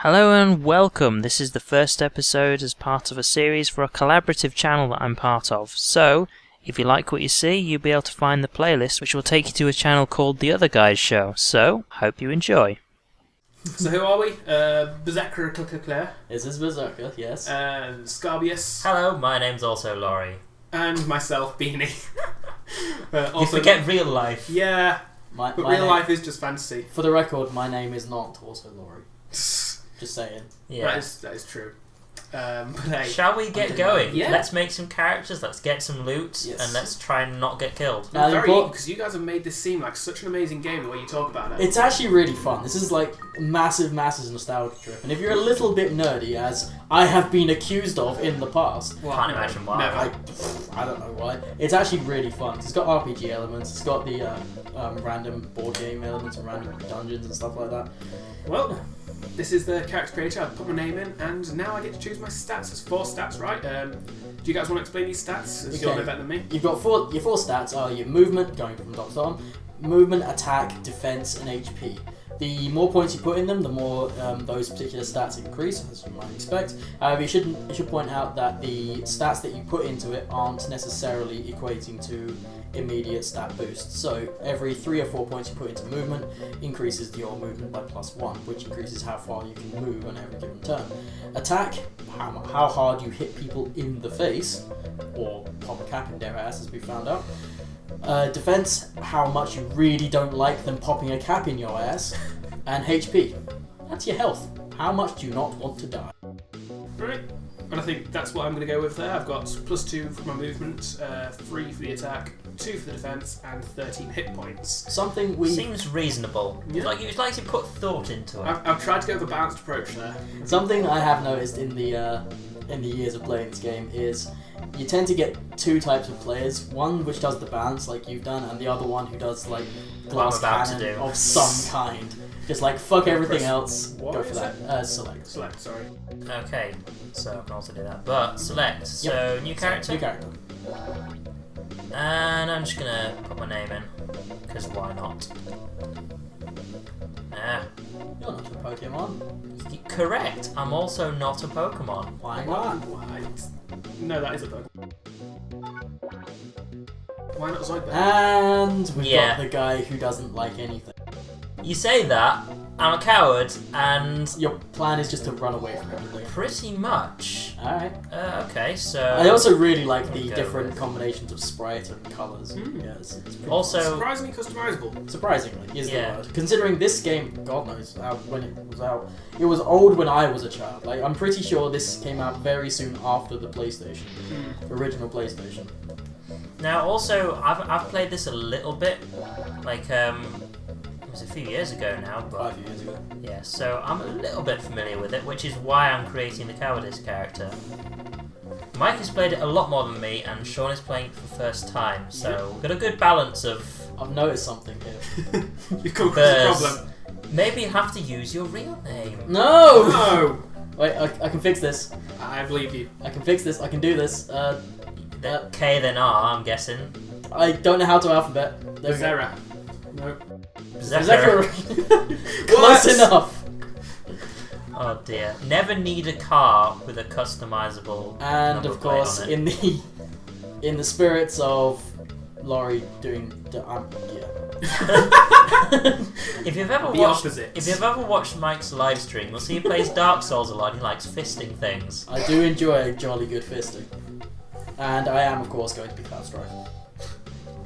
Hello and welcome. This is the first episode as part of a series for a collaborative channel that I'm part of. So, if you like what you see, you'll be able to find the playlist which will take you to a channel called The Other Guys Show. So, hope you enjoy. So who are we? Berserker Claire. Is this Berserker? Yes. And Scarbeus. Hello, my name's also Laurie. And myself, Beanie. You forget real life. Yeah, but real life is just fantasy. For the record, my name is not also Laurie. Just saying. Yeah. That is true. But hey, shall we get going? Yeah. Let's make some characters, let's get some loot, Yes. and let's try and not get killed. Now, because you guys have made this seem like such an amazing game the way you talk about it. It's actually really fun. This is like a massive nostalgia trip. And if you're a little bit nerdy, as I have been accused of in the past, Well, Can't imagine why. never. I don't know why. It's actually really fun. It's got RPG elements. It's got the random board game elements and random dungeons and stuff like that. Well, this is the character creator. I've put my name in, and now I get to choose my stats. There's 4 stats, right? Do you guys want to explain these stats? As you'll know better than me. You've got your four stats are your movement, going from top to bottom, movement, attack, defense, and HP. The more points you put in them, the more those particular stats increase, as you might expect. However, you should point out that the stats that you put into it aren't necessarily equating to immediate stat boosts. So every 3 or 4 points you put into movement increases your movement by +1, which increases how far you can move on every given turn. Attack, how hard you hit people in the face, or pop a cap in their ass, as we found out. Defense, how much you really don't like them popping a cap in your ass. And HP, that's your health. How much do you not want to die? Right. And I think that's what I'm going to go with there. I've got +2 for my movement, 3 for the attack, 2 for the defense, and 13 hit points. Something we Seems reasonable. Yeah. It's like you put thought into it. I've tried to go with a balanced approach there. Something I have noticed in the years of playing this game is you tend to get 2 types of players. One which does the balance like you've done, and the other one who does like glass about to cannon do. of some kind. Just like fuck everything Press- else. what Go is for that. Select. Select, sorry. Okay, so I can also do that. But select. So new character. New character. And I'm just gonna put my name in, because why not? You're not a Pokemon. Correct. I'm also not a Pokemon. Why not? No, that is a Pokemon. Why not Zoidberg? And we've Yeah. got the guy who doesn't like anything. You say that, I'm a coward, and Your plan is just to run away from everything. pretty much. Alright. Okay, so... I also really like the Go different with- combinations of sprite and colours. Yeah, it's pretty Also, Surprisingly customizable. surprisingly is Yeah. the word. Considering this game, God knows when it was out. It was old when I was a child. Like I'm pretty sure this came out very soon after the PlayStation, original PlayStation. now also, I've played this a little bit, like, it was a few years ago now, but 5 years ago. yeah, so I'm a little bit familiar with it, which is why I'm creating the cowardice character. Mike has played it a lot more than me, and Sean is playing it for the first time, so we've got a good balance of... I've noticed something here. You come across a There's- problem. Maybe you have to use your real name. No! No! Wait, I can fix this. I believe you. I can fix this. I can do this. K then R, I'm guessing. I don't know how to alphabet. There we go. Zera. No. Zephyr. Close enough. Oh dear. Never need a car with a customizable And number of plate course, on it. in the spirits of Laurie doing If you've ever The watched, opposites. if you've ever watched Mike's live stream, you'll see he plays Dark Souls a lot. He likes fisting things. I do enjoy jolly good fisting, and I am of course going to be Cloud Strife.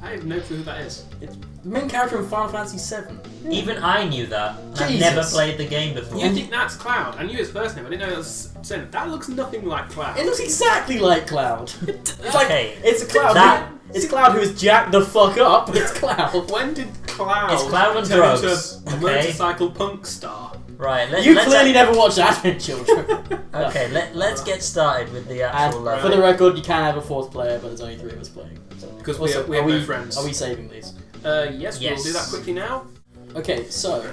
I have no clue who that is. It's the main character in Final Fantasy VII. Even I knew that. I've Jesus. never played the game before. You think that's Cloud? I knew his first name. I didn't know it was Sin. That looks nothing like Cloud. It looks exactly like Cloud. It's Okay, it's a Cloud. that- It's Cloud who is jacked the fuck up. It's Cloud. When did Cloud It's Cloud and turn drugs, into a okay? motorcycle punk star? Right, You let's clearly never watched Advent Children. Okay, let's get started with the And actual. for the record, you can have a 4th player, but there's only 3 of us playing. So. Because Also, we have no friends. Are we saving these? Yes, Yes. we'll do that quickly now. Okay, so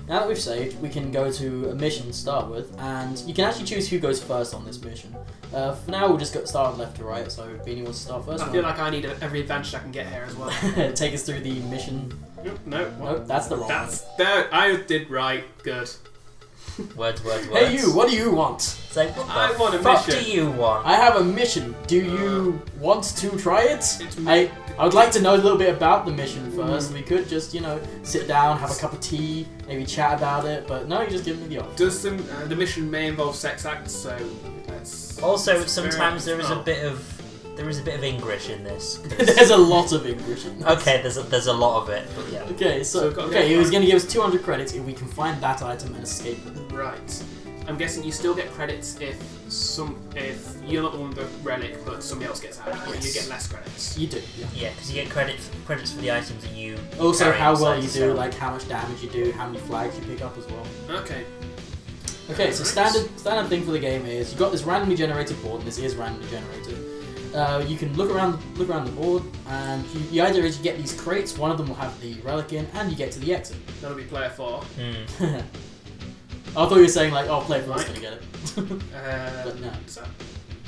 now that we've saved, we can go to a mission to start with, and you can actually choose who goes first on this mission. For now, we'll just start left to right. So Beanie wants to start first. I feel like I need every advantage I can get here as well. Take us through the mission. No, what? Nope, that's the wrong That's there. I did right. Good. Words. Hey you, what do you want? It's like, what the I want a fuck mission. do you want? I have a mission. Do you want to try it? It's me. I would like to know a little bit about the mission first. We could just, sit down, have a cup of tea, maybe chat about it, but no, you just give me the offer. Does the mission may involve sex acts, so that's Also, sometimes there is a Oh. bit of English in this. 'cause- There's a lot of English in this. Okay, there's a lot of it, but yeah. Okay, So so we've got to okay, go he was find- going to give us 200 credits if we can find that item and escape it. right. I'm guessing you still get credits if you're not the one with the relic, but somebody else gets out, or Yes. you get less credits. You do, yeah. Yeah, because you get credits for the items that you. Also, carry how well inside you do, yourself. like how much damage you do, how many flags you pick up as well. Okay. Okay, so Right. standard thing for the game is you've got this randomly generated board, and this is randomly generated. You can look around the board, and the idea is you get these crates. One of them will have the relic in, and you get to the exit. That'll be player 4. I thought you were saying like, oh, player 4's gonna get it, but no. Is that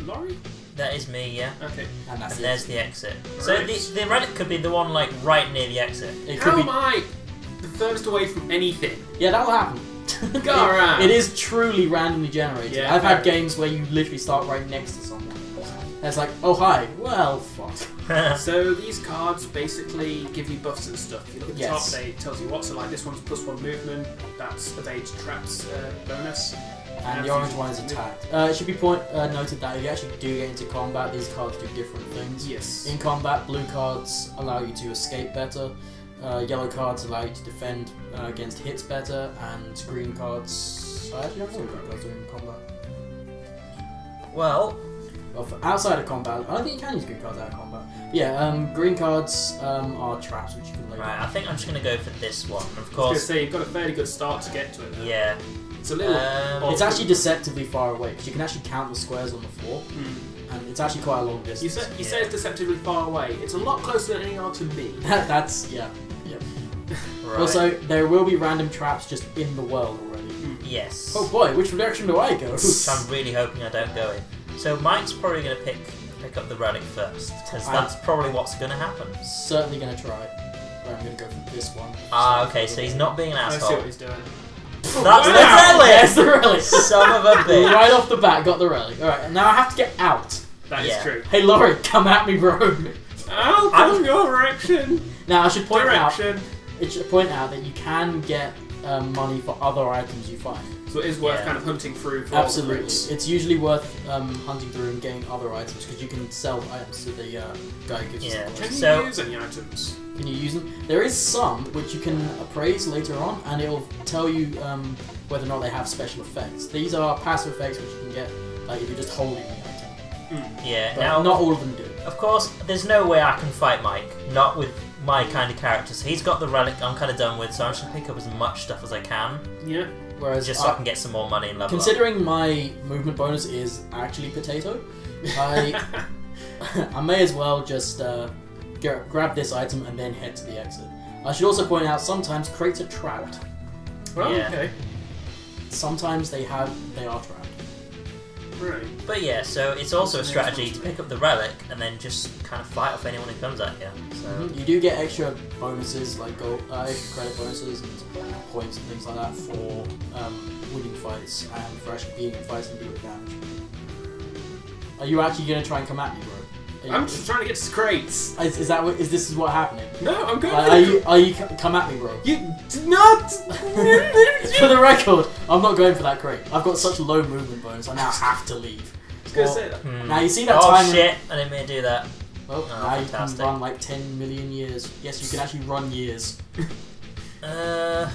Laurie? That is me, yeah. Okay. And that's And the there's exit. the exit. So Right. the relic could be the one like right near the exit. It How could am be. I the furthest away from anything? Yeah, that'll happen. Go around. It is truly randomly generated. Yeah, I've had fair. games where you literally start right next to someone. And it's like, oh hi, well fuck. So these cards basically give you buffs and stuff. You look at the Yes. top, it tells you what. So like this one's +1 movement. That's evade traps bonus. And the orange one is attacked. It should be noted that if you actually do get into combat, these cards do different things. Yes. In combat, blue cards allow you to escape better, yellow cards allow you to defend against hits better, and green cards... I actually don't know what green cards do in combat. Well, Well, for outside of combat, I don't think you can use green cards out of combat. Yeah, green cards are traps which you can lay right. I down. think I'm just gonna go for this one. Of I was going course. to say, you've got a fairly good start to get to it. Though. Yeah. It's a little. It's actually deceptively far away, because you can actually count the squares on the floor, and it's actually quite a long distance. You say it's deceptively far away. It's a lot closer than any are to me. That's, yeah. Right. Also, there will be random traps just in the world already. yes. Oh boy, which direction do I go? Which I'm really hoping I don't go in. So Mike's probably gonna pick up the relic first, because that's probably what's gonna happen. Certainly gonna try it. Right, I'm gonna go for this one. Ah, okay. So he's not being an I see asshole. what he's doing. That's Wow, the there's relic. the relic! Son of a bitch. Right off the bat, got the relic. Alright, now I have to get out. That is Yeah. true. Hey Laurie, come at me, bro. I'll come your direction. Now I should point out Direction. that you can get money for other items you find. So it is worth Yeah. kind of hunting through for all the Absolutely. crates. It's usually worth hunting through and getting other items, because you can sell items to the guy who gives Yeah. you the Can coins. you So- use any items? Can you use them? There is some which you can appraise later on, and it will tell you whether or not they have special effects. These are passive effects which you can get like if you're just holding the item. Yeah. But Now, not all of them do. of course, there's no way I can fight Mike. Not with my kind of character. So he's got the relic. I'm kind of done with. So I'm just gonna pick up as much stuff as I can, Yeah. Whereas just so I can get some more money and level up. considering my movement bonus is actually potato, I I may as well just grab this item and then head to the exit. I should also point out sometimes crates are trapped. Well, Yeah. okay. Sometimes they are trapped. Right. But yeah, so it's also a strategy to pick up the relic and then just kind of fight off anyone who comes at you. So You do get extra bonuses like extra credit bonuses and points and things like that for winning fights and for actually being in fights and doing damage. Are you actually going to try and come at me, bro? I'm just trying to get to crates. Is this what happening? No, I'm good. Are you come at me, bro? You do not. For the record, I'm not going for that crate. I've got such low movement bonus. I now have to leave. I was gonna say that. Now you see that oh time. shit! I didn't mean to do that. Well, Oh, now fantastic. you can run like 10 million years. Yes, you can actually run years. Uh,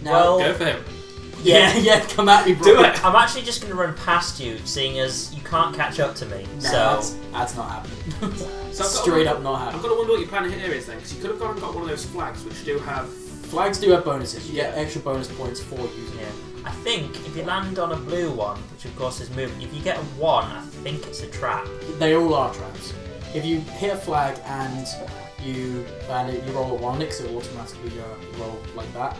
Now, well, Go for him. yeah, come at me, bro. Do it. I'm actually just going to run past you, seeing as you can't catch up to me. No, So that's not happening. So I've got Straight to up not I've happening. got to wonder what your plan here is then, because you could have gone and got one of those flags, which do have. Flags do have bonuses. You get Yeah. extra bonus points for using yeah, it. I think if you land on a blue one, which of course is moving, if you get a 1, I think it's a trap. They all are traps. If you hit a flag and you roll a 1, it will automatically roll like that.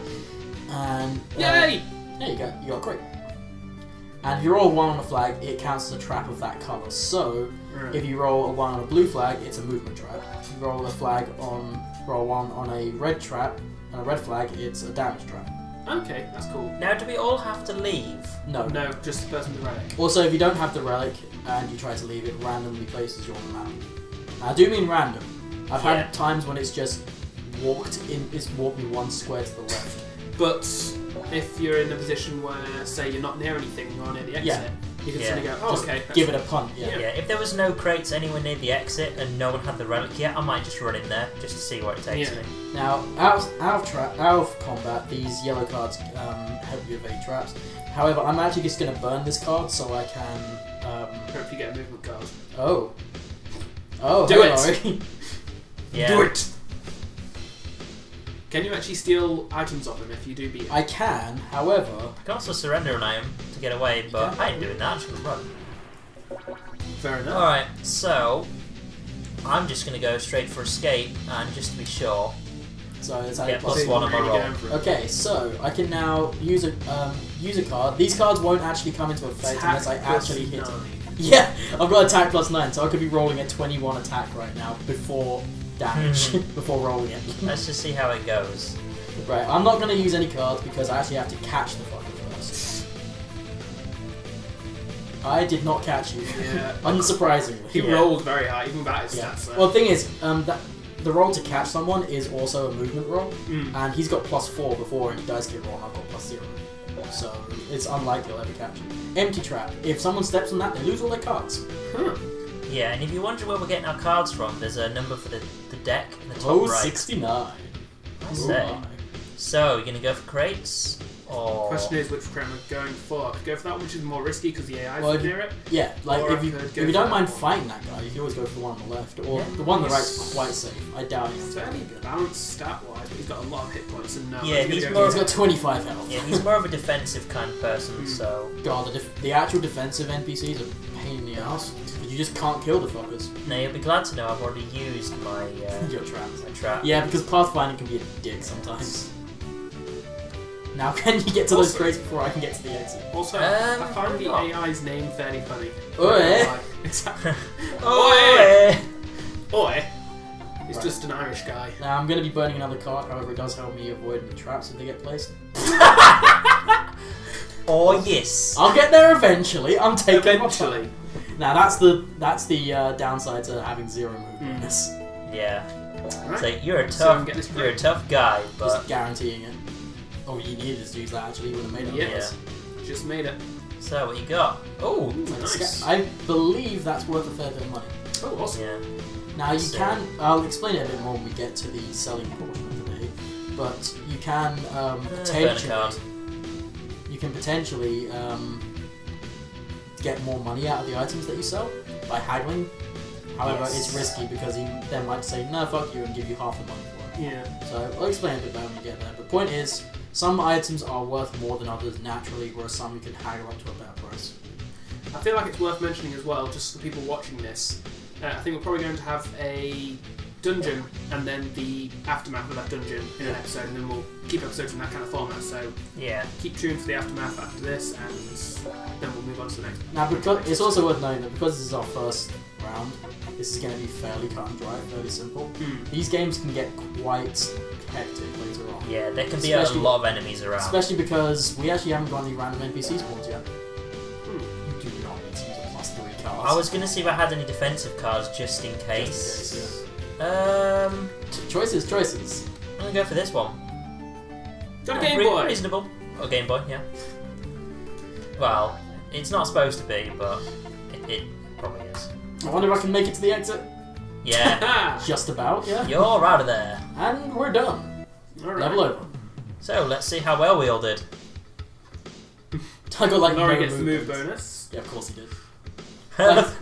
And Yay! there you go. You got a crate. And if you roll a 1 on a flag, it counts as a trap of that colour. So Right. if you roll a 1 on a blue flag, it's a movement trap. If you roll a 1 on a red trap and a red flag, it's a damage trap. Okay, that's cool. Now, do we all have to leave? No. No, just the person with the relic. Also, if you don't have the relic and you try to leave, it randomly places you on the map. Now, I do mean random. I've had times when it's just walked me one square to the left. But if you're in a position where, say, you're not near anything, you're near the exit, you can suddenly go, just okay. give it a punt. Yeah, if there was no crates anywhere near the exit and no one had the relic yet, I might just run in there just to see where it takes me. Now, out of combat, these yellow cards help you evade traps. However, I'm actually just going to burn this card so I can... Hope you get a movement card. Oh, Do hey, it! Laurie. Yeah. Do it! Can you actually steal items off him if you do beat him? I can, however... I can also surrender an item to get away, but I ain't doing that, I'm just gonna run. Fair enough. Alright, so I'm just gonna go straight for escape, and just to be sure, So that's how get you plus one on my roll. Okay, so I can now use a card. These cards won't actually come into effect unless I actually hit it. Yeah, I've got attack plus 9, so I could be rolling a 21 attack right now before damage, before rolling it. Let's just see how it goes. Right, I'm not going to use any cards because I actually have to catch the fucker first. I did not catch you. Yeah. Unsurprisingly. He rolled very high, even without his stats. So. Well, the thing is, the roll to catch someone is also a movement roll, and he's got +4 before any dice get roll, and I've got +0. So it's unlikely I'll ever catch him. Empty trap. If someone steps on that, they lose all their cards. Yeah, and if you're wondering where we're getting our cards from, there's a number for the deck in the top right. 69. I say. So, you're going to go for crates? Or... The question is which crate we're going for. I could go for that one, which is more risky because the AI is near it. Yeah, like Or if you don't mind fighting that guy, you can always go for the one on the left. Or the one on the right's quite safe. I doubt It's he's fairly balanced stat-wise, but he's got a lot of hit points and he's got 25 health. Yeah, he's more of a defensive kind of person, so... God, the actual defensive NPCs are a pain in the ass. You just can't kill the fuckers. Now, you'll be glad to know I've already used my... Your traps. My trap. Yeah, because pathfinding can be a dick sometimes. Now, can you get to those crates before I can get to the exit? Also, I find the AI's name fairly funny. Oi! Exactly. Oi! Oi! It's just an Irish guy. Now, I'm going to be burning another card, however it does help me avoid the traps if they get placed. Oh, yes! I'll get there eventually, I'm taking my Eventually. time. Now, that's the downside to having 0 movement. Yeah. Right. So, you're a So tough guy, but... Just guaranteeing it. Oh, you needed to use that actually, you would have made it. Yeah. Just made it. So, what you got? Oh! Nice. I believe that's worth a fair bit of money. Oh, awesome. Yeah. Now you can, I'll explain it a bit more when we get to the selling portion of the day, but you can potentially get more money out of the items that you sell by haggling. However, it's risky because he then might say, no, fuck you, and give you half the money for it. Yeah. So I'll explain a bit better when we get there. But the point is, some items are worth more than others naturally, whereas some you can haggle up to a better price. I feel like it's worth mentioning as well, just for people watching this. I think we're probably going to have a dungeon and then the aftermath of that dungeon in an episode, and then we'll keep episodes in that kind of format. So keep tuned for the aftermath after this, and then we'll move on to the next. Now, because it's also worth knowing that because this is our first round, this is going to be fairly cut and dry, fairly simple. These games can get quite hectic later on. Yeah, there can be a lot of enemies around. Especially because we actually haven't got any random NPC spawns yet. You do not need to use a +3 cards. I was going to see if I had any defensive cards just in case. Just in case, Choices. I'm going to go for this one. Got a Game Boy! Reasonable. Oh, Game Boy, yeah. Well, it's not supposed to be, but it probably is. I wonder if I can make it to the exit. Yeah. Just about, yeah. You're out of there. And we're done. Alright. Level over. So, let's see how well we all did. I got like Laurie no gets the move movement. bonus. Yeah, of course he did.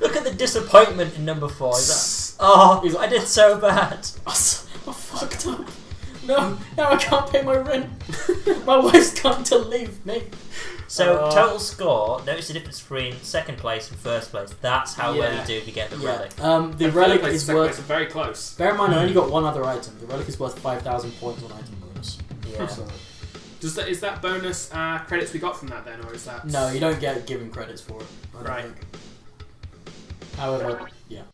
Look at the disappointment in number 4. Oh, I did so bad. I fucked up. No, now I can't pay my rent. My wife's come to leave me. So, total score, notice the difference between second place and first place. That's how well you do if you get the relic. The relic is worth... very close. Bear in mind, I only got one other item. The relic is worth 5,000 points on item bonus. Yeah. So. Is that bonus credits we got from that then, or is that... No, you don't get given credits for it. I don't think. However, yeah.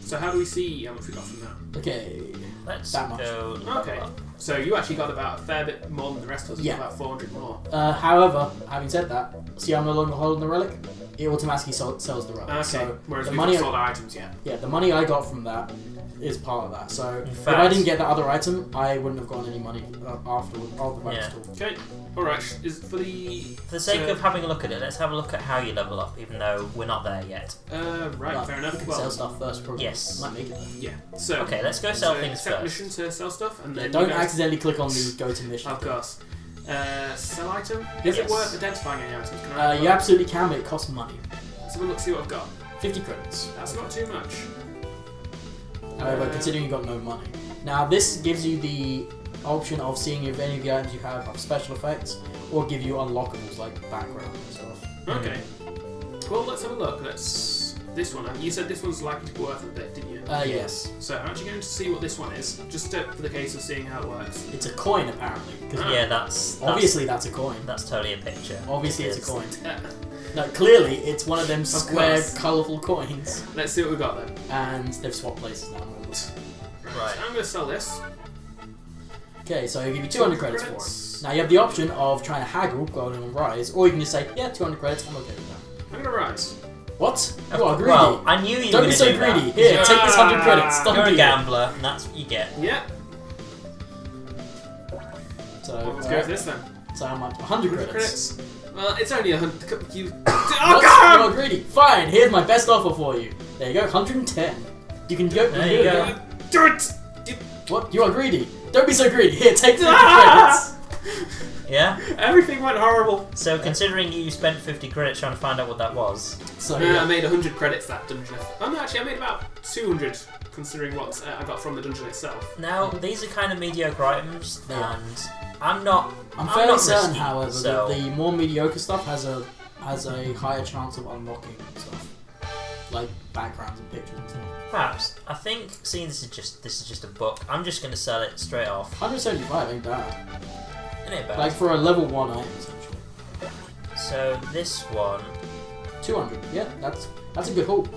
So how do we see how much we got from that? Okay. Let's That much. go. Okay. So you actually got about a fair bit more than the rest of us. Yeah. About 400 more. However, having said that, see I'm no longer holding the relic. It automatically sells the relic. Okay. So Whereas the we've money not sold our items yet. Yeah, the money I got from that is part of that. So In if fact- I didn't get that other item, I wouldn't have gotten any money afterward. After the Yeah. store. Okay. Alright. Is for the. For the sake so- of having a look at it, let's have a look at how you level up, even though we're not there yet. Right. But Fair we enough. can Well. sell stuff first. Probably. Yes. Might make it there. Yeah. So. Okay, let's go sell so things accept first. mission to sell stuff, and Yeah, then don't you guys- accidentally click on the go to mission. Of course. Sell item. Is it Yes. worth identifying any items? Can I? You absolutely can, but it costs money. Let's have a look. See what I've got. 50 credits. That's not too much. However, considering you got no money. Now this gives you the option of seeing if any of the items you have special effects, or give you unlockables like background and stuff. Okay. Well, let's have a look. This one. You said this one's likely to be worth a bit, didn't you? Yes. So I'm actually going to see what this one is, just for the case of seeing how it works. It's a coin apparently. 'Cause Yeah, that's obviously that's a coin. that's totally a picture. Obviously it's a Because- coin. Uh, No, clearly it's one of them square, course. colourful coins, let's see what we've got then. and they've swapped places now. Right. So I'm going to sell this. Okay, so I give you 200 credits for it. Now you have the option of trying to haggle, go on and rise, or you can just say, yeah, 200 credits, I'm okay with that. I'm going to rise. What? You are greedy. Well, I knew you Don't were be going so to do that. greedy. Here, take this 100 credits. Don't You're do a it. gambler, and that's what you get. Yeah. So, Well, let's go with this then. So how much? 100 100 credits. credits. Well, it's only 100. You. What? Oh, You are God! greedy. Fine, here's my best offer for you. There you go, 110. You can go. There you go. Do it! What? You are greedy. Don't be so greedy. Here, take 50 Ah! credits. Yeah? Everything went horrible. So, considering you spent 50 credits trying to find out what that was, So I yeah. made 100 credits that dungeon. Oh no, actually I made about 200 considering what I got from the dungeon itself. now, these are kind of mediocre items, They are. and I'm fairly not certain, risky, however, so- that the more mediocre stuff has a higher chance of unlocking stuff, like backgrounds and pictures and stuff. perhaps, I think, seeing this is just a book, I'm just going to sell it straight off. 175 ain't bad. It ain't bad. Like for a level 1 item, essentially. So, this one, 200. Yeah, that's a good haul.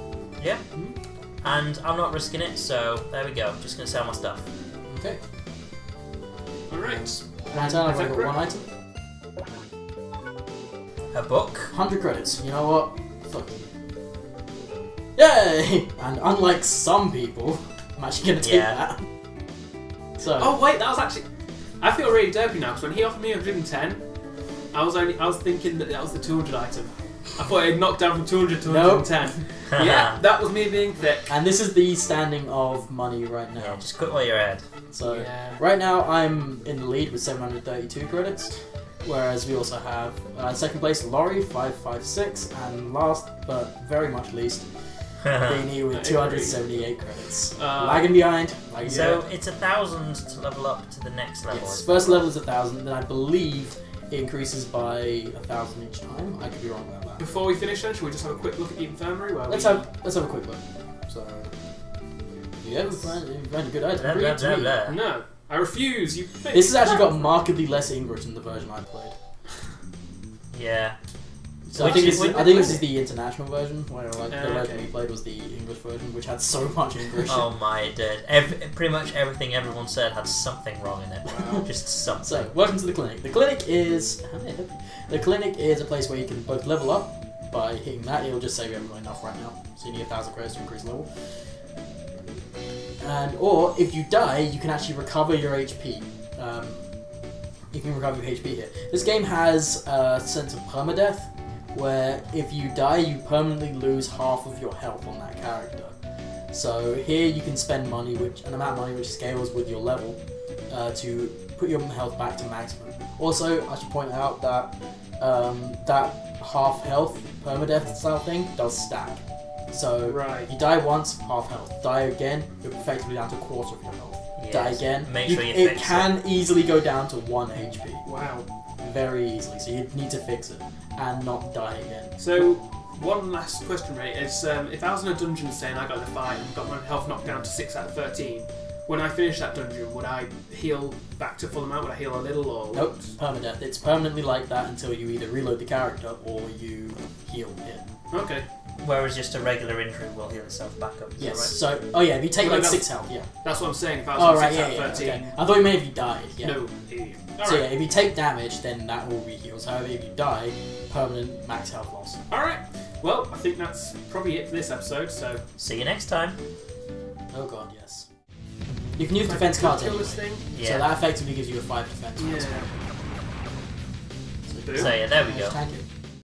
yeah, Mhm. and I'm not risking it, so there we go. I'm just going to sell my stuff. Okay. Alright. One turn, I've Is that only got one correct? item. A book. 100 credits. You know what? Fuck you. Yay! And unlike some people, I'm actually gonna take Yeah. that. So. Oh wait, that was actually. I feel really dopey now because when he offered me 110, I was thinking that was the 200 item. I thought it knocked down from 200 to Nope. 110. Yeah, that was me being thick. And this is the standing of money right now. Yeah, just quit while you're ahead. So Yeah. right now I'm in the lead with 732 credits, whereas we also have second place Laurie 556, and last but very much least being here with I 278 credits. Uh, Lagging behind. So it's 1,000 to level up to the next level. Yes, isn't first it? level is 1,000, then I believe it increases by 1,000 each time. I could be wrong about that. Before we finish, then, should we just have a quick look at the infirmary? Where Let's have a quick look. So yeah, we find a good item. Blah, Bring blah, it to blah, me. blah. No, I refuse. You. Bitch. This has actually got markedly less English than the version I played. Yeah. So Which I think is- this is the international version, where like the version okay. we played was the English version, which had so much English. Oh my, it did. Pretty much everything everyone said had something wrong in it. Wow. Just something. So, welcome to the clinic. The clinic is how may I help you? The clinic is a place where you can both level up by hitting that. It'll just say we haven't got enough right now, so you need 1,000 credits to increase level. And or if you die, you can actually recover your HP. You can recover your HP here. This game has a sense of permadeath, where if you die, you permanently lose half of your health on that character. So here you can spend money, an amount of money which scales with your level, to put your health back to maximum. Also, I should point out that that half health permadeath style thing does stack. So Right. you die once, half health. Die again, you're effectively down to a quarter of your health. Die Yes. again, Make sure you it fix can easily go down to 1 HP. Wow. Very easily, so you need to fix it and not die again. So, one last question, Ray, is if I was in a dungeon saying I got in a fight and got my health knocked down to 6 out of 13, when I finish that dungeon, would I heal back to full amount? Would I heal a little or? Nope, permadeath. It's permanently like that until you either reload the character or you heal it. Okay. whereas just a regular injury will heal itself back up. Is Yes. that So, if you take Well, like that's- 6 health, yeah. That's what I'm saying. If I was Oh on right, 6 yeah, out of yeah. 13, Okay. I thought you meant if you died. Yeah. no. So yeah, if you take damage, then that will re-heals. However, if you die, permanent max health loss. Alright, well, I think that's probably it for this episode, so... right? See you next time. Oh god, yes. You can use defense cards Kill anyway. this thing. Yeah. So that effectively gives you a 5 defense. Yeah. So, Boom. So yeah, there we go. Thank you.